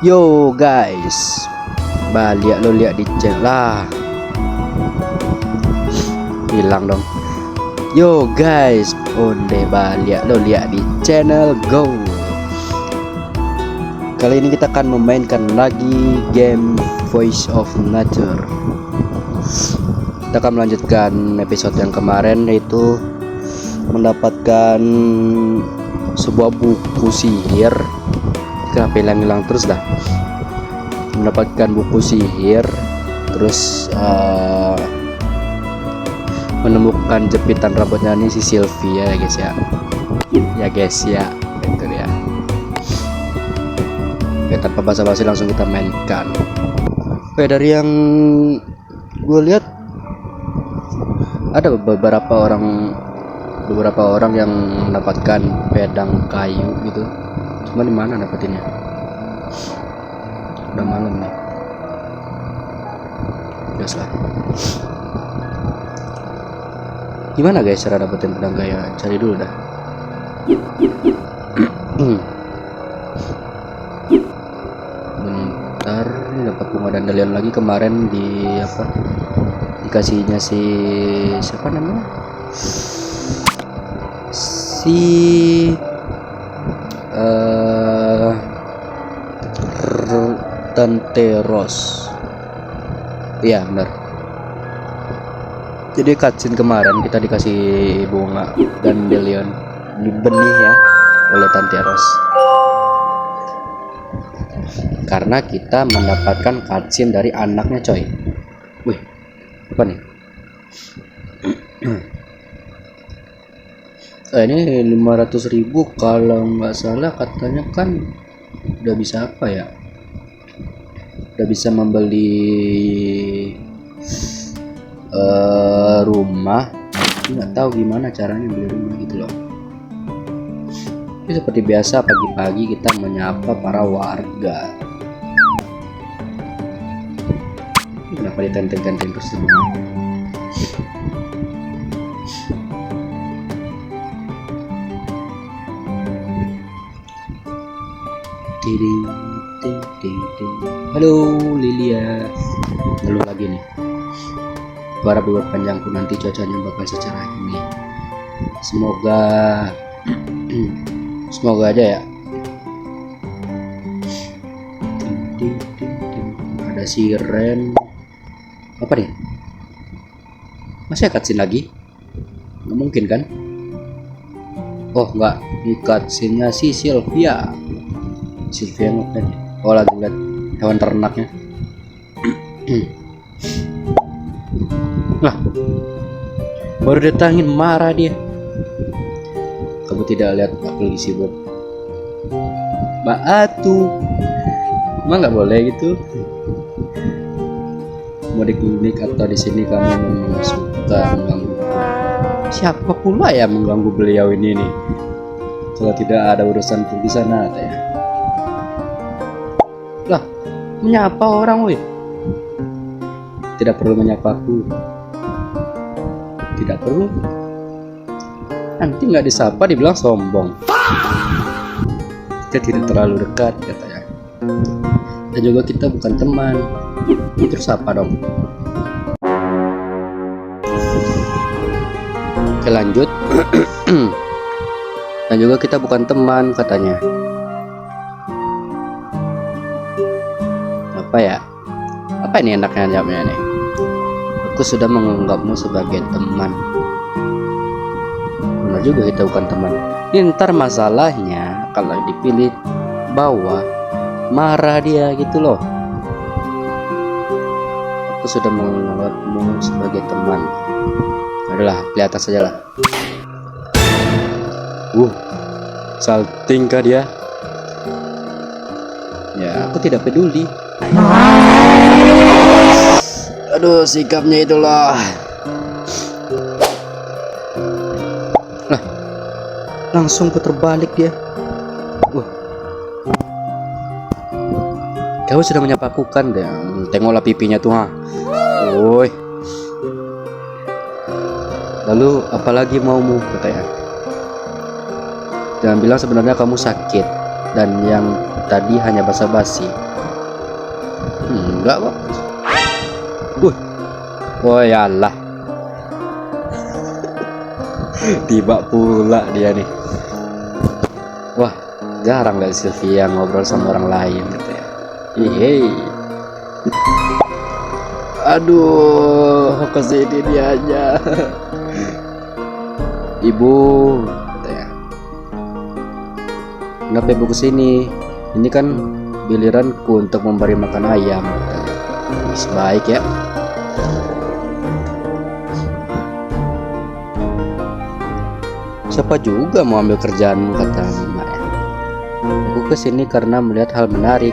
Yo guys, balik lo lihat di chat lah, hilang dong. Yo guys, onde balik lo lihat di channel Go. Kali ini kita akan memainkan lagi game Voice of Nature. Kita akan melanjutkan episode yang kemarin, yaitu mendapatkan sebuah buku sihir. Kenapa hilang terus dah? Mendapatkan buku sihir, terus menemukan jepitan rambutnya ini si Sylvia ya guys ya. Ya guys ya, itu dia. Oke, tanpa basa-basi langsung kita mainkan. Oke, dari yang gue lihat ada beberapa orang yang mendapatkan pedang kayu gitu. Cuma di mana dapetinnya? Udah malam nih. Gas lah. Gimana guys cara dapetin pedang kayu? Cari dulu dah. Bentar, ini dapat bunga dandelion lagi kemarin di apa? Dikasihnya si siapa namanya? Tante Rose. Iya benar. Jadi cutscene kemarin kita dikasih bunga dandelion di benih ya oleh Tante Rose. Karena kita mendapatkan cutscene dari anaknya coy. Wih, apa nih? Ini 500.000 kalau nggak salah, katanya kan udah bisa apa ya? Udah bisa membeli rumah. Nggak tahu gimana caranya beli rumah gitu loh. Ini seperti biasa pagi-pagi kita menyapa para warga. Kenapa ditenteng-tenteng terus semua? Halo Lilia, ngeluh lagi nih. Berharap buat panjangku nanti cuacanya bakal secerah ini. Semoga aja ya. Ada siren. Apa nih? Masih cutscene lagi? Nggak mungkin kan? Oh nggak, ini cutscene-nya si Sylvia ngapain ya? Oh lagi lihat hewan ternaknya. Nah, baru datangin marah dia. Kamu tidak lihat aku lagi sibuk? Mbak Atu, emang nggak boleh gitu? Mau di klinik atau di sini kamu memang suka mengganggu? Siapa pula ya mengganggu beliau ini nih? Kalau tidak ada urusan di sana ya. Lah, menyapa orang woi. Tidak perlu menyapaku. Tidak perlu. Nanti nggak disapa dibilang sombong. Kita tidak terlalu dekat katanya. Dan juga kita bukan teman. Terus apa dong? Oke lanjut. Dan juga kita bukan teman katanya. Apa ya? Apa ini enaknya jawabnya nih? Aku sudah menganggapmu sebagai teman. Benar juga kita bukan teman. Ini ntar masalahnya kalau dipilih bawah marah dia gitu loh. Aku sudah menganggapmu sebagai teman. Adalah di atas saja lah. Salting kah dia? Ya aku tidak peduli. Aduh, sikapnya itulah. Nah, langsung putar balik dia. Kamu sudah menyapaku kan? Tengoklah pipinya tuh ha. Woi. Lalu apalagi maumu katanya? Jangan bilang sebenarnya kamu sakit. dan yang tadi hanya basa-basi. Enggak kok. Oh yalah. Tiba pula dia nih. Wah, jarang lihat Sylvia ngobrol sama orang lain gitu ya. Hei. Aduh, kesini dia aja. Ibu, katanya. Kenapa ibu kesini? Ini kan giliranku untuk memberi makan ayam. Baik ya. Siapa juga mau ambil kerjaan, kata Mbak. Aku kesini karena melihat hal menarik.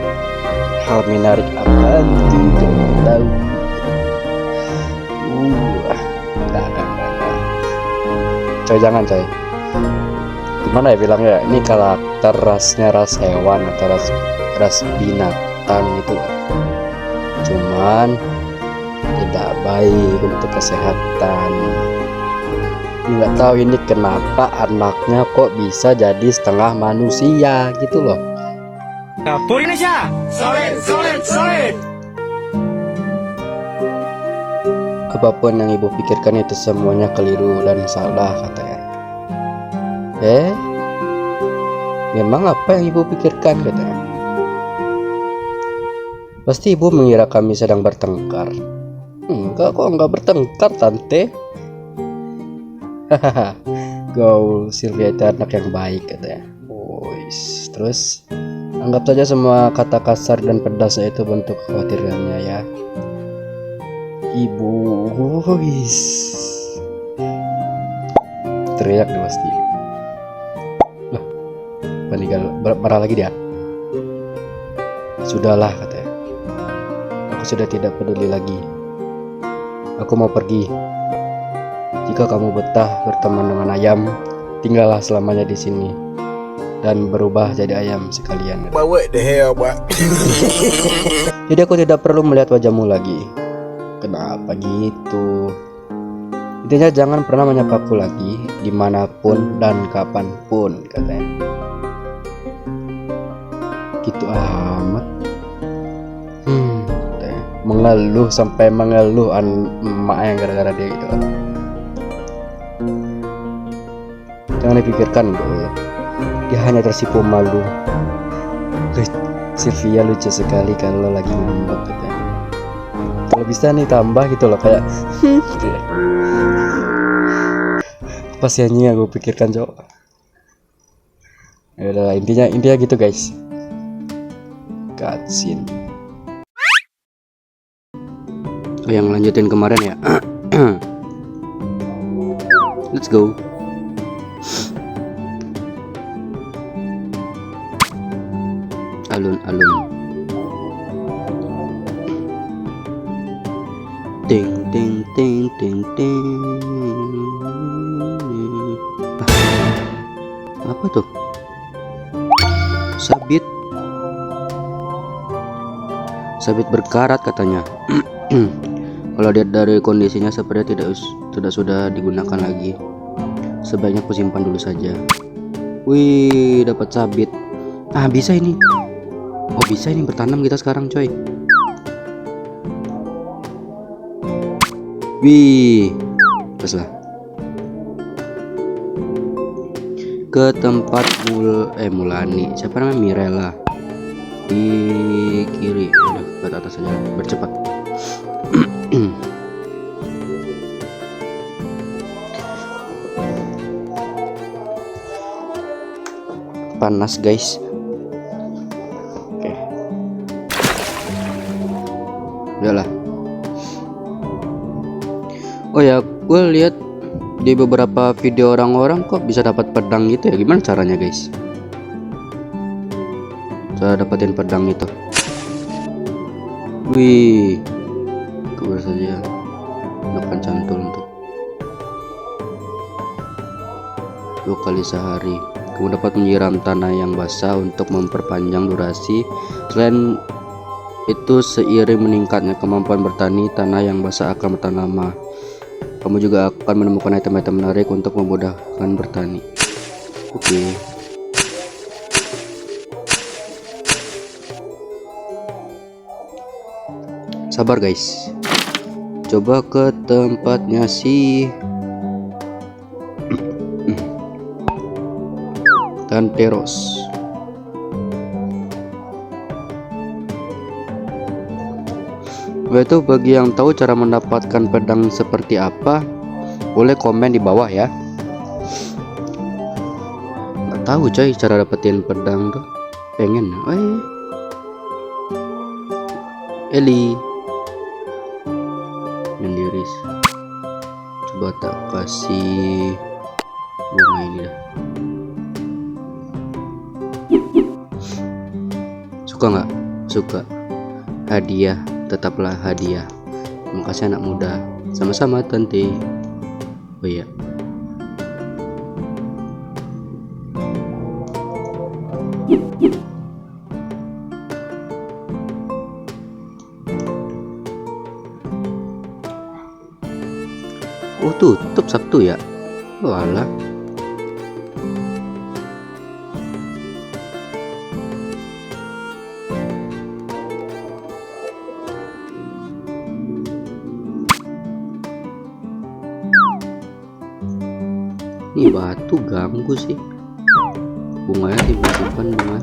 Hal menarik apa? Tidak tahu. Coy, jangan coy. Gimana ya bilangnya? Ini karakter rasnya ras hewan atau ras binatang gitu. Cuman tidak baik untuk kesehatan. Nggak tahu ini kenapa anaknya kok bisa jadi setengah manusia gitu loh. Indonesia, solid. Apapun yang ibu pikirkan itu semuanya keliru dan salah, katanya. Memang apa yang ibu pikirkan, katanya? Pasti ibu mengira kami sedang bertengkar. Enggak kok, enggak bertengkar, tante. Hahaha, gaul Sylvia itu anak yang baik, katanya. Terus anggap saja semua kata kasar dan pedas itu bentuk kekhawatirannya ya. Ibu, teriak dia pasti. Loh, meninggal, marah lagi dia. Sudahlah, katanya. Aku sudah tidak peduli lagi. Aku mau pergi. Jika kamu betah berteman dengan ayam, tinggallah selamanya di sini dan berubah jadi ayam sekalian. What the hell, boy? Jadi aku tidak perlu melihat wajahmu lagi. Kenapa gitu? Intinya jangan pernah menyapaku lagi dimanapun dan kapanpun, katanya. Gitu amat. Mengeluh sampai mengeluh emak yang gara-gara dia gitu. Jangan dipikirkan dulu. Dia hanya tersipu malu. Sylvia lucu sekali kalau lagi ngambek, katanya. Kalau bisa nih tambah gitu loh kayak apa sih anjing yang gue pikirkan, cok. Ya udah, intinya gitu guys. Cutscene. Yang lanjutin kemarin ya. Let's go. Alun-alun. Ting ting ting ting ting. Apa tuh? Sabit berkarat, katanya. Kalau lihat dari kondisinya sepertinya tidak sudah digunakan lagi. Sebaiknya aku simpan dulu saja. Wih, dapat sabit. Bisa ini. Oh, bisa ini bertanam kita sekarang, coy. Wih, pas lah. Ke tempat Mulani. Siapa namanya? Mirella. Di kiri. Udah ke atas saja. Bercepat. Panas, guys. Oke. Udahlah. Oh ya, gue lihat di beberapa video orang-orang kok bisa dapat pedang gitu ya. Gimana caranya, guys? Cara dapatin pedang itu. Wih, keluar saja. Makan cantul untuk 2 kali sehari. Kamu dapat menyiram tanah yang basah untuk memperpanjang durasi. Selain itu, seiring meningkatnya kemampuan bertani, tanah yang basah akan bertahan lama. Kamu juga akan menemukan item-item menarik untuk memudahkan bertani. Oke. Sabar guys. Coba ke tempatnya si Tante Ros. Itu bagi yang tahu cara mendapatkan pedang seperti apa, boleh komen di bawah ya. Nggak tahu coy cara dapetin pedang tuh. Pengen. Eli Mendiris. Coba tak kasih bunga ini dah. Suka nggak? Suka. Hadiah, tetaplah hadiah. Terima kasih anak muda. Sama-sama Tante. Oh iya. Oh tutup Sabtu ya. Walah. Ini batu ganggu sih. Bunganya disimpan bunga.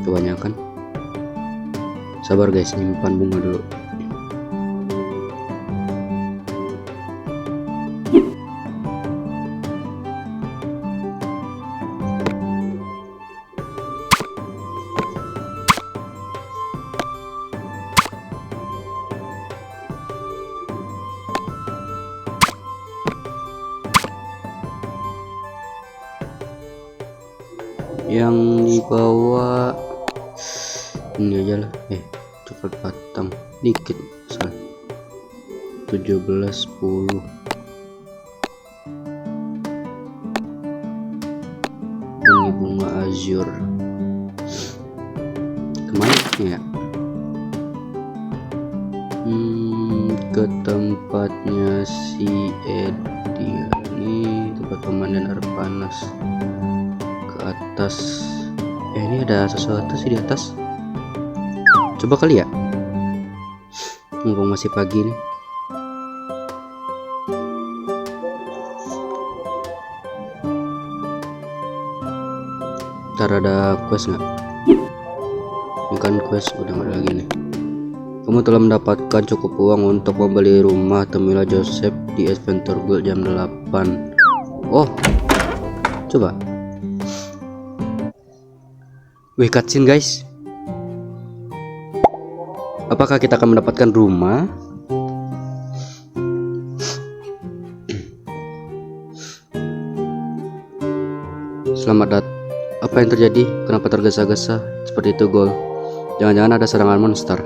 Kebanyakan. Sabar guys, simpan bunga dulu. Yang dibawa ini aja lah, coklat batang dikit, salah 17-10. Ini bunga azur kemana ya? Ke tempatnya si Edi. Ini tempat pemandian air panas. Atas ini ada sesuatu sih di atas. Coba kali ya, mumpung masih pagi nih. Ntar ada quest nggak? Ini kan quest udah nggak ada lagi nih. Kamu telah mendapatkan cukup uang untuk membeli rumah. Temuilah Joseph di Adventure Guild jam 8. Oh coba. Wih, cutscene guys. Apakah kita akan mendapatkan rumah? Selamat datang. Apa yang terjadi? Kenapa tergesa-gesa seperti itu, Gol? Jangan-jangan ada serangan monster.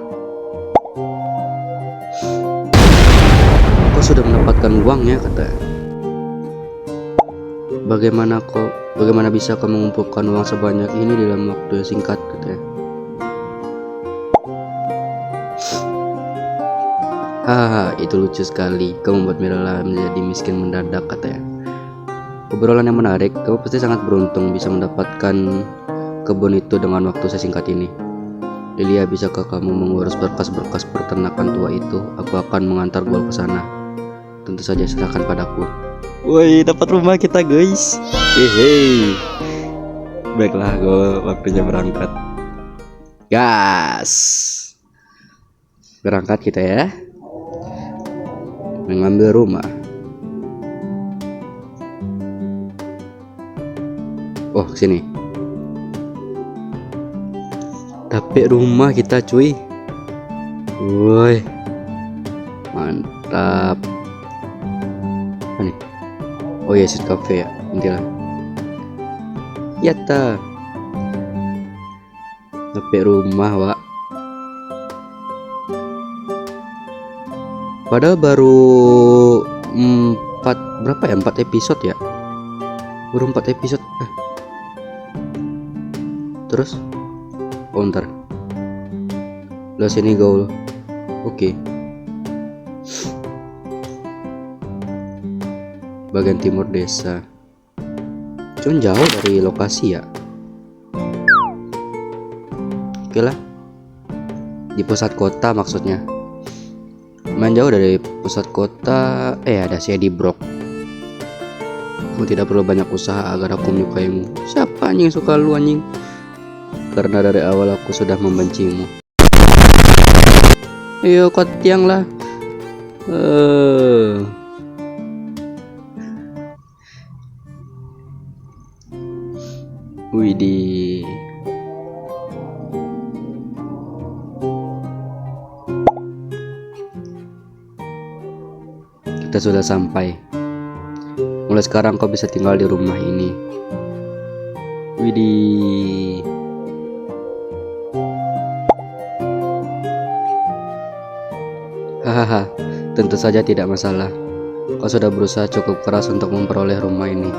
Kau sudah mendapatkan uangnya, katanya. Bagaimana bisa kau mengumpulkan uang sebanyak ini dalam waktu yang singkat, katanya. Haha, itu lucu sekali. Kau membuat Mirella menjadi miskin mendadak, katanya. Obrolan yang menarik. Kamu pasti sangat beruntung bisa mendapatkan kebun itu dengan waktu sesingkat ini. Lilia, bisakah kamu mengurus berkas-berkas peternakan tua itu? Aku akan mengantar Gol ke sana. Tentu saja, serahkan padaku. Woi, dapat rumah kita guys. Hehe. Baiklah, Gol, waktunya berangkat. Gas. Berangkat kita ya. Mengambil rumah. Oh, sini. Dapet rumah kita, cuy. Woi. Mantap. Apa nih? Oh ya, Sit Cafe ya, intilah. Yata. Dapet rumah, Wak. Padahal baru 4 episode ya? Baru 4 episode. Terus? Oh, ntar. Lah sini gaul. Oke. Bagian timur desa. Cuman jauh dari lokasi ya. Oke lah. Di pusat kota maksudnya. Lumayan jauh dari pusat kota. Ada si Eddie Brock. Kamu tidak perlu banyak usaha agar aku menyukaimu. Siapa anjing yang suka lu anjing? Karena dari awal aku sudah membencimu. Ayo kau tiang lah. Widih. Kita sudah sampai. Mulai sekarang kau bisa tinggal di rumah ini. Widih. Hahaha, tentu saja tidak masalah. Kau sudah berusaha cukup keras untuk memperoleh rumah ini.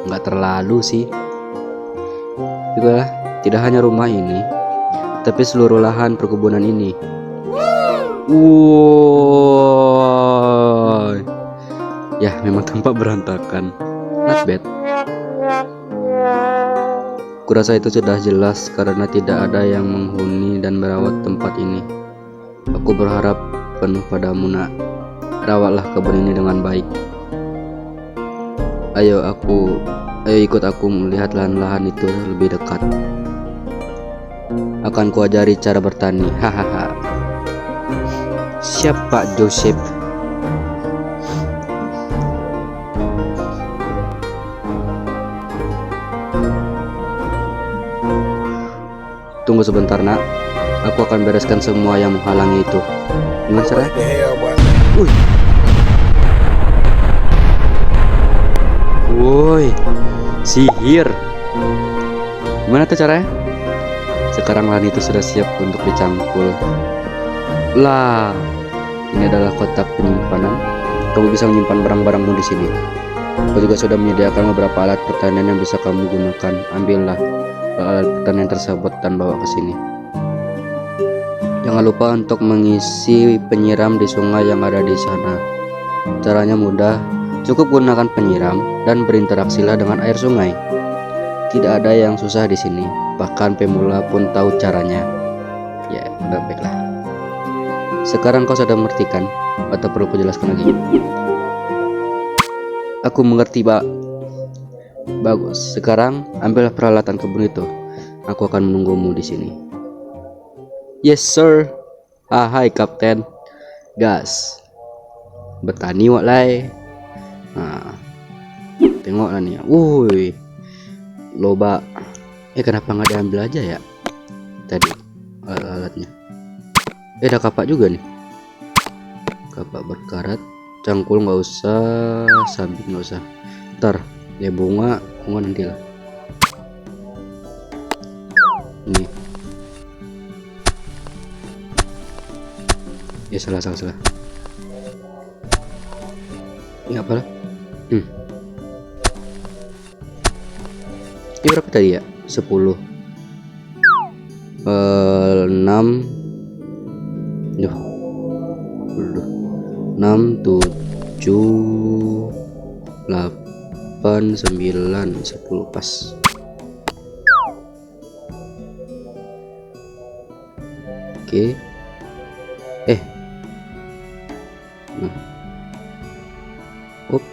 Nggak terlalu sih. Juga tidak hanya rumah ini, tapi seluruh lahan perkebunan ini. Wow. Ya, memang tampak berantakan. Not bad. Kurasa itu sudah jelas karena tidak ada yang menghuni dan merawat tempat ini. Aku berharap penuh padamu, nak. Rawatlah kebun ini dengan baik. Ayo ikut aku melihat lahan-lahan itu lebih dekat. Akan kuajari cara bertani. Hahaha. Siap Pak Joseph. Tunggu sebentar, nak. Aku akan bereskan semua yang menghalangi itu. Gimana caranya? What the hell, boy? Woi, sihir. Gimana tuh caranya? Sekarang lahan itu sudah siap untuk dicangkul. Lah, ini adalah kotak penyimpanan. Kamu bisa menyimpan barang-barangmu di sini. Aku juga sudah menyediakan beberapa alat pertanian yang bisa kamu gunakan. Ambillah alat pertanian tersebut dan bawa ke sini. Jangan lupa untuk mengisi penyiram di sungai yang ada di sana. Caranya mudah. Cukup gunakan penyiram dan berinteraksilah dengan air sungai. Tidak ada yang susah di sini, bahkan pemula pun tahu caranya. Ya, baiklah. Sekarang kau sudah mengerti kan? Atau perlu kujelaskan lagi? Aku mengerti, Pak. Bagus. Sekarang ambillah peralatan kebun itu. Aku akan menunggumu di sini. Yes, sir. Hai, Kapten. Gas. Bertani waklai. Nah, tengoklah nih. Wuih, loba. Kenapa nggak diambil aja ya tadi alat-alatnya? Ada kapak juga nih. Kapak berkarat, cangkul nggak usah, sabit nggak usah. Ntar ya bunga nanti lah. Ini. Ya salah. Ini apa lah? Ini berapa tadi ya? 10 6 6 7 8 9 10 pas. Oke.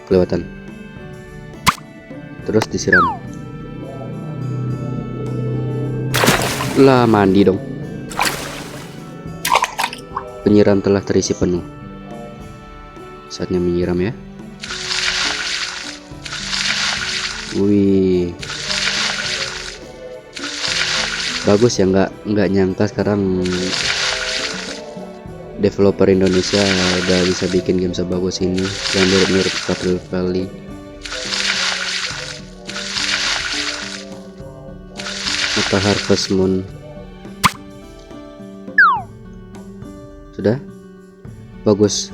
Kelewatan. Terus disiram. Lah, mandi dong. Penyiram telah terisi penuh. Saatnya menyiram ya. Wih. Bagus ya, nggak nyangka sekarang developer Indonesia udah bisa bikin game sebagus ini yang mirip-mirip Stardew Valley. Atau Harvest Moon. Sudah bagus.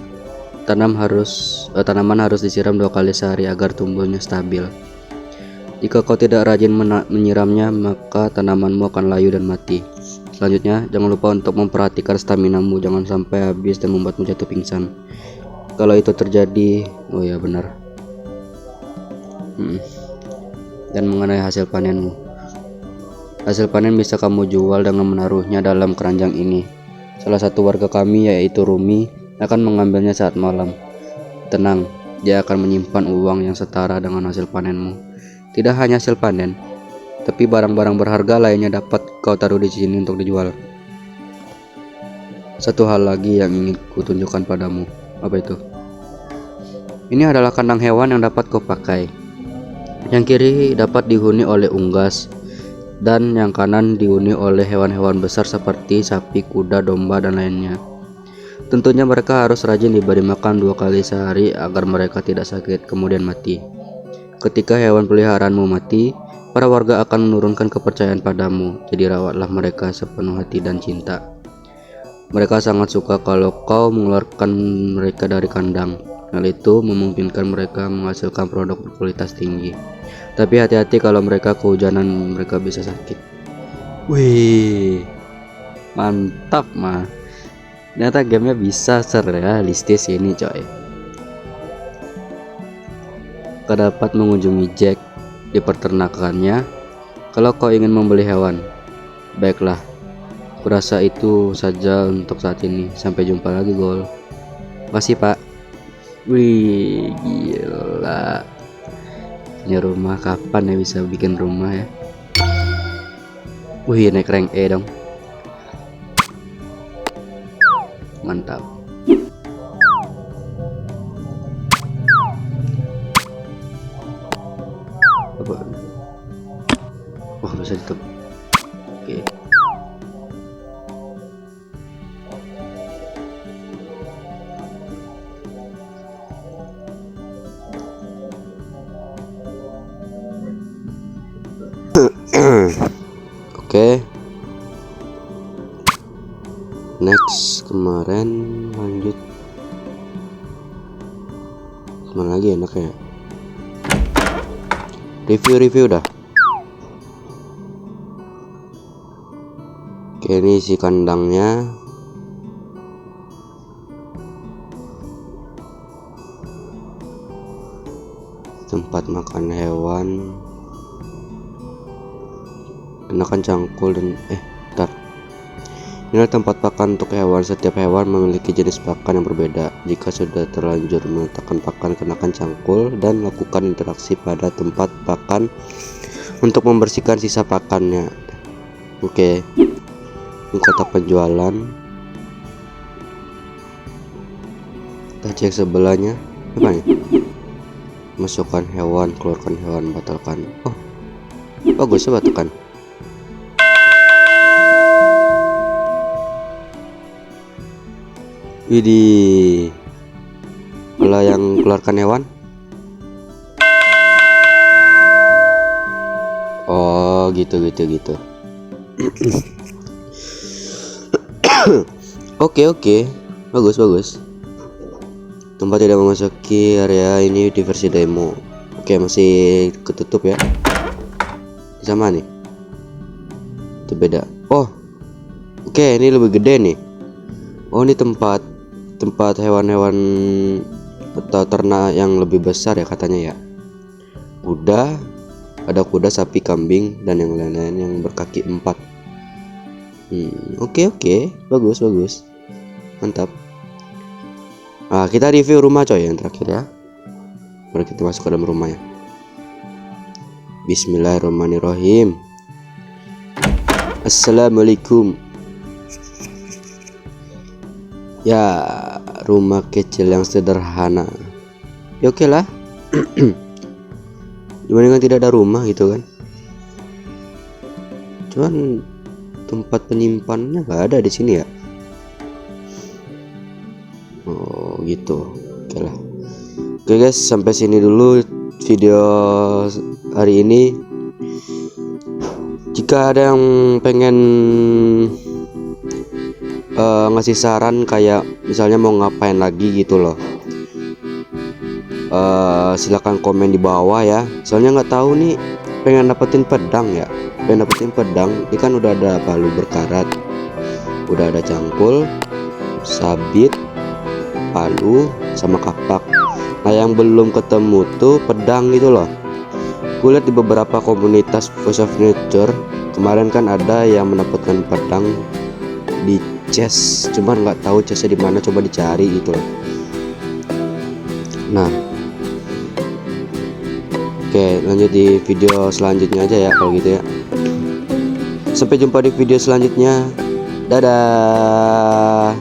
Tanaman harus disiram 2 kali sehari agar tumbuhnya stabil. Jika kau tidak rajin menyiramnya, maka tanamanmu akan layu dan mati. Selanjutnya, jangan lupa untuk memperhatikan staminamu, jangan sampai habis dan membuatmu jatuh pingsan. Kalau itu terjadi, oh ya benar. Dan mengenai hasil panenmu, Hasil panen bisa kamu jual dengan menaruhnya dalam keranjang ini. Salah satu warga kami, yaitu Rumi, akan mengambilnya saat malam. Tenang, dia akan menyimpan uang yang setara dengan hasil panenmu. Tidak hanya hasil panen, tapi barang-barang berharga lainnya dapat kau taruh di sini untuk dijual. Satu hal lagi yang ingin kutunjukkan padamu. Apa itu? Ini adalah kandang hewan yang dapat kau pakai. Yang kiri dapat dihuni oleh unggas, dan yang kanan dihuni oleh hewan-hewan besar seperti sapi, kuda, domba, dan lainnya. Tentunya mereka harus rajin diberi makan 2 kali sehari agar mereka tidak sakit kemudian mati. Ketika hewan peliharaanmu mati, para warga akan menurunkan kepercayaan padamu, jadi rawatlah mereka sepenuh hati dan cinta. Mereka sangat suka kalau kau mengeluarkan mereka dari kandang. Hal itu memungkinkan mereka menghasilkan produk berkualitas tinggi. Tapi hati-hati kalau mereka kehujanan, mereka bisa sakit. Wih, mantap mah. Ternyata gamenya bisa realistis ini coy. Kau dapat mengunjungi Jack di peternakannya kalau kau ingin membeli hewan. Baiklah, kurasa itu saja untuk saat ini. Sampai jumpa lagi, Gol. Makasih, Pak. Wih, gila. Ini rumah kapan ya bisa bikin rumah ya? Wih, naik rank E dong. Mantap. Apa? Wah, bisa ditutup. Oke. Oke. Next, kemarin lanjut kemana lagi enaknya? Review dah. Oke, ini isi kandangnya. Tempat makan hewan. Kenakan cangkul dan bentar. Inilah tempat pakan untuk hewan. Setiap hewan memiliki jenis pakan yang berbeda. Jika sudah terlanjur meletakkan pakan, kenakan cangkul dan lakukan interaksi pada tempat pakan untuk membersihkan sisa pakannya. Oke. Ini kotak penjualan. Kita cek sebelahnya. Apa nih? Masukkan hewan, keluarkan hewan, batalkan. Oh, bagus ya, batalkan. Widih, kalau yang keluarkan hewan. Oh, gitu. Oke, bagus. Tempat tidak memasuki area ini di versi demo. Oke, masih ketutup ya. Sama nih. Itu beda. Oh, oke, ini lebih gede nih. Oh, ini tempat hewan-hewan atau ternak yang lebih besar ya katanya ya. Ada kuda, sapi, kambing, dan yang lain-lain yang berkaki 4. Oke, bagus, mantap. Nah, kita review rumah coy yang terakhir ya. Mari kita masuk ke dalam rumahnya. Bismillahirrahmanirrahim. Assalamualaikum. Ya, rumah kecil yang sederhana. Ya oke lah. Dibandingkan tidak ada rumah gitu kan. Cuman tempat penyimpanannya nggak ada di sini ya. Oh gitu. Oke lah. Oke guys, sampai sini dulu video hari ini. Jika ada yang pengen ngasih saran kayak misalnya mau ngapain lagi gitu loh, silakan komen di bawah ya. Soalnya nggak tahu nih, pengen dapetin pedang. Ini kan udah ada palu berkarat, udah ada cangkul, sabit, palu, sama kapak. Nah, yang belum ketemu tuh pedang gitu loh. Gue lihat di beberapa komunitas Voice of Nature Kemarin kan ada yang mendapatkan pedang di chest, cuman nggak tahu chestnya di mana, coba dicari gitu loh. Nah, oke, lanjut di video selanjutnya aja ya kalau gitu ya. Sampai jumpa di video selanjutnya. Dadah.